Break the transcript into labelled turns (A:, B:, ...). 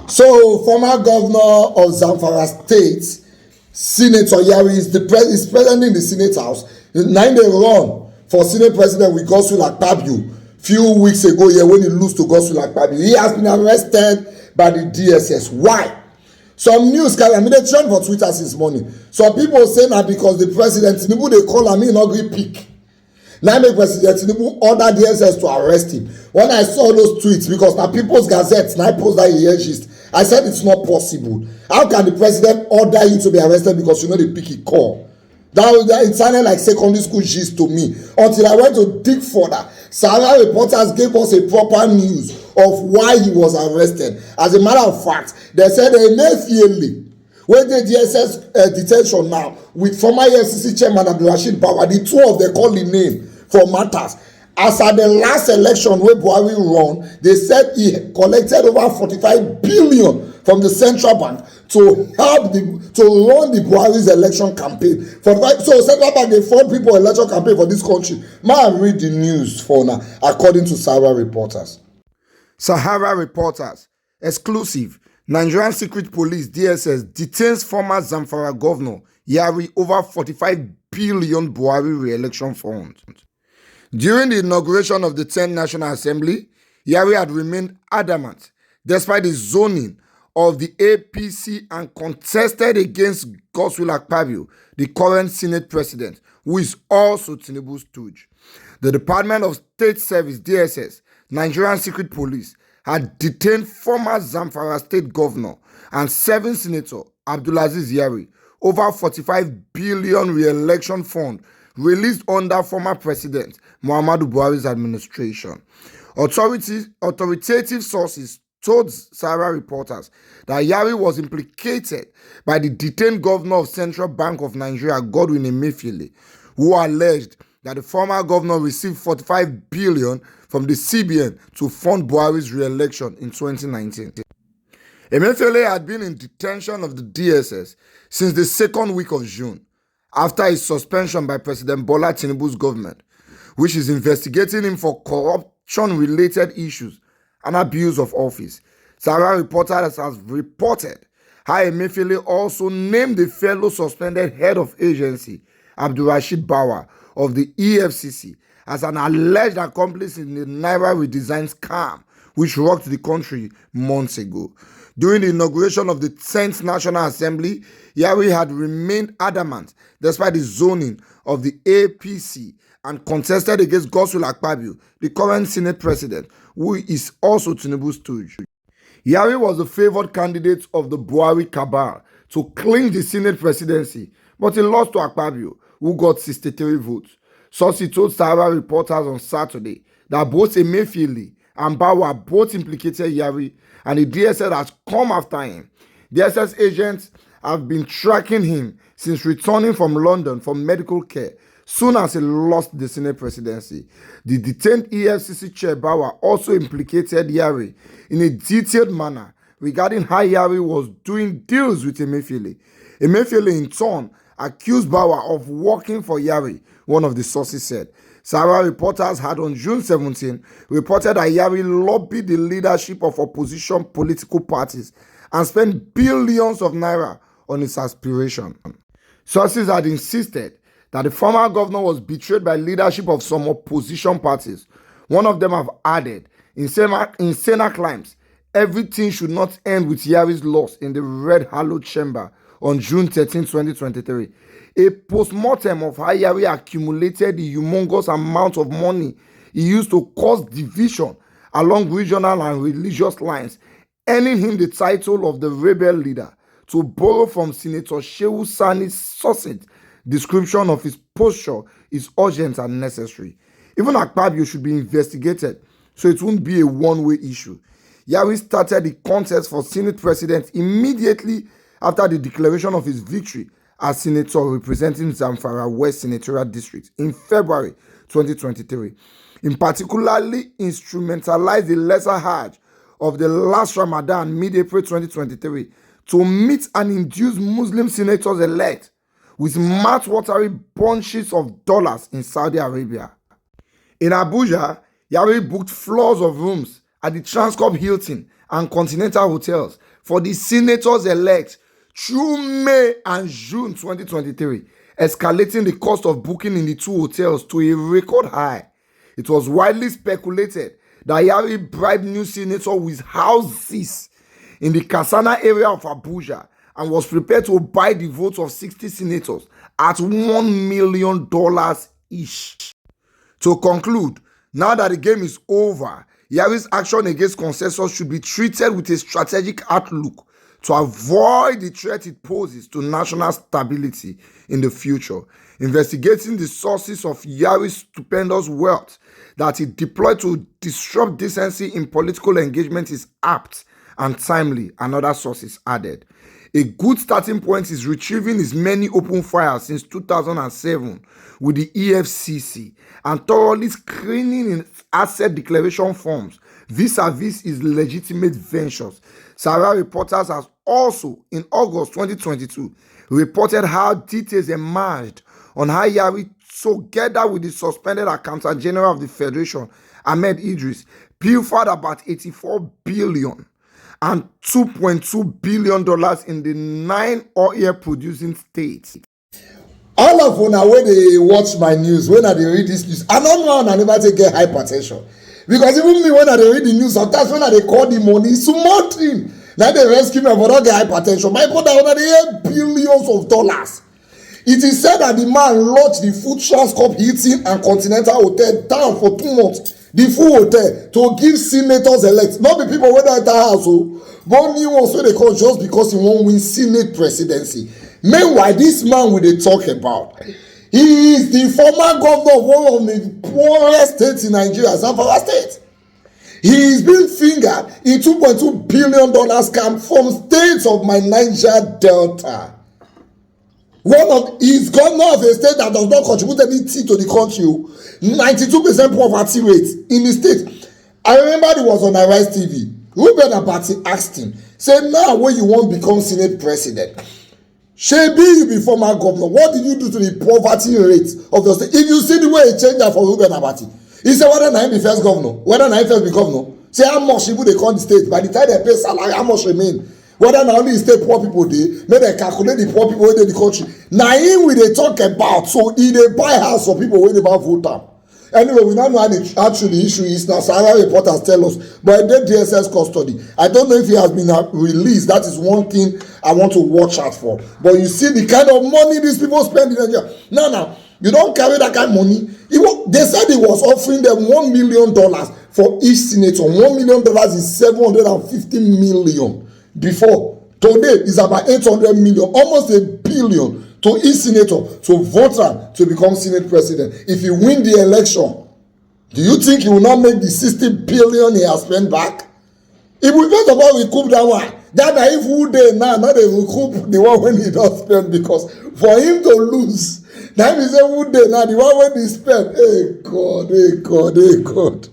A: So, former governor of Zamfara State, Senator Yari, is present in the Senate House. Nine they run for Senate President with Godswill Akpabio few weeks ago here when he lose to Godswill Akpabio. He has been arrested by the DSS. Why? Some news carry, they trend for Twitter since morning. Some people say na because the president, Tinubu, they call am, he no gree pick. Now make President Tinubu order DSS to arrest him. When I saw those tweets, because na People's Gazette, na I post that here gist, I said it's not possible. How can the president order you to be arrested because you know the pick he call? That it sounded like secondary school gist to me until I went to dig further. Sahara reporters gave us a proper news of why he was arrested. As a matter of fact, they said Emefiele, when the DSS detention now with former EFCC chairman Abdulrasheed Bawa, the two of them call the name for matters. As at the last election wey Buhari run, they said he collected over 45 billion from the central bank to help run the Buhari's election campaign. So central bank dey fund people election campaign for this country. Man, read the news for now, according to Sahara reporters.
B: Sahara reporters, exclusive. Nigerian Secret Police DSS detains former Zamfara governor Yari over 45 billion Buhari re-election fund. During the inauguration of the 10th National Assembly, Yari had remained adamant despite the zoning of the APC and contested against Godswill Akpabio, the current Senate president, who is also Tinubu's stooge. The Department of State Service DSS, Nigerian Secret Police, had detained former Zamfara State Governor and 7 Senator Abdulaziz Yari over 45 billion re-election fund released under former President Muhammadu Buhari's administration. Authoritative sources told Sahara reporters that Yari was implicated by the detained governor of Central Bank of Nigeria, Godwin Emefiele, who alleged that the former governor received 45 billion from the CBN to fund Buhari's re-election in 2019. Emefiele had been in detention of the DSS since the second week of June, after his suspension by President Bola Tinubu's government, which is investigating him for corruption-related issues and abuse of office. Sahara reporters has reported how Emefiele also named the fellow suspended head of agency, Abdulrasheed Bawa, of the EFCC, as an alleged accomplice in the Naira redesign scam, which rocked the country months ago. During the inauguration of the 10th National Assembly, Yari had remained adamant despite the zoning of the APC and contested against Godswill Akpabio, the current Senate president, who is also Tinubu's stooge. Yari was the favored candidate of the Buhari cabal to clinch the Senate presidency, but he lost to Akpabio, who got 63 votes. Sources told Sahara reporters on Saturday that both Emefiele and Bawa both implicated Yari, and the DSS has come after him. DSS agents have been tracking him since returning from London for medical care soon as he lost the Senate presidency. The detained EFCC chair Bawa also implicated Yari in a detailed manner regarding how Yari was doing deals with Emefiele. Emefiele in turn accused Bawa of working for Yari, one of the sources said. Sahara reporters had on June 17 reported that Yari lobbied the leadership of opposition political parties and spent billions of naira on his aspiration. Sources had insisted that the former governor was betrayed by leadership of some opposition parties. One of them have added, in Senate claims, everything should not end with Yari's loss in the Red Hallowed Chamber on June 13, 2023. A post-mortem of how Yari accumulated the humongous amount of money he used to cause division along regional and religious lines, earning him the title of the rebel leader. To borrow from Senator Shehu Sani's succinct description of his posture is urgent and necessary. Even Akpabio should be investigated so it won't be a one-way issue. Yari started the contest for Senate president immediately after the declaration of his victory as senator representing Zamfara West Senatorial District in February 2023. He particularly instrumentalized the lesser Hajj of the last Ramadan mid-April 2023 to meet and induce Muslim senators-elect with mouth-watering bunches of dollars in Saudi Arabia. In Abuja, Yari booked floors of rooms at the Transcorp Hilton and Continental hotels for the senators-elect through May and June 2023, escalating the cost of booking in the two hotels to a record high. It was widely speculated that Yari bribed new senators with houses in the Kasana area of Abuja and was prepared to buy the votes of 60 senators at $1 million each. To conclude, now that the game is over, Yari's action against consensus should be treated with a strategic outlook to avoid the threat it poses to national stability in the future. Investigating the sources of Yari's stupendous wealth that he deployed to disrupt decency in political engagement is apt and timely, and other sources added. A good starting point is retrieving his many open files since 2007 with the EFCC and thoroughly screening his asset declaration forms vis-a-vis his legitimate ventures. Sahara Reporters has also, in August 2022, reported how details emerged on how Yari, together with the suspended Accountant General of the Federation, Ahmed Idris, pilfered about $84 billion and $2.2 billion in the 9 oil producing states.
A: All of una when they watch my news, when I dey read this news, I don't know how I never take get hypertension. Because even me, when I dey read the news, sometimes when I dey call the money, small thing, now they rescue me for not get hypertension. My brother, when they get billions of dollars. It is said that the man launched the Food Transcorp Hilton and Continental Hotel down for 2 months. The full hotel to give senators elect, not the people wey don enter house o, but new ones wey dey come just because he wan win Senate presidency. Meanwhile, this man we dey talk about, he is the former governor of one of the poorest states in Nigeria, Zamfara State. He is being fingered in $2.2 billion scam from states of my Niger Delta. One of his governor of a state that does not contribute anything to the country, 92% poverty rate in the state. I remember it was on Arise TV. Ruben Abati asked him, say, now when you want become Senate president, shebi you be former governor, what did you do to the poverty rate of the state? If you see the way he changed that for Ruben Abati, he said whether na him be first governor, whether na him first be governor, say how much people dey come the state, by the time they pay salary, how much remain? Whether na only state poor people dey, make dem calculate the poor people wey dey the country. Na him we dey talk about, so he dey buy house for people wey dey buy vote am. Anyway, we now know how true the issue is. Now Sahara Reporters tell us, but in the DSS custody, I don't know if he has been released. That is one thing I want to watch out for. But you see the kind of money these people spend in Nigeria. Now, you don't carry that kind of money. They said he was offering them $1 million for each senator. $1 million is $750 million. Before today is about 800 million, almost $1 billion to each senator to vote am to become Senate president. If he win the election, do you think he will not make the 60 billion he has spent back? If we first of all recoup that one, that na if who dey now they recoup the one when he don spend, because for him to lose, na him be say who dey now the one when he spend. Hey God, hey God, hey God.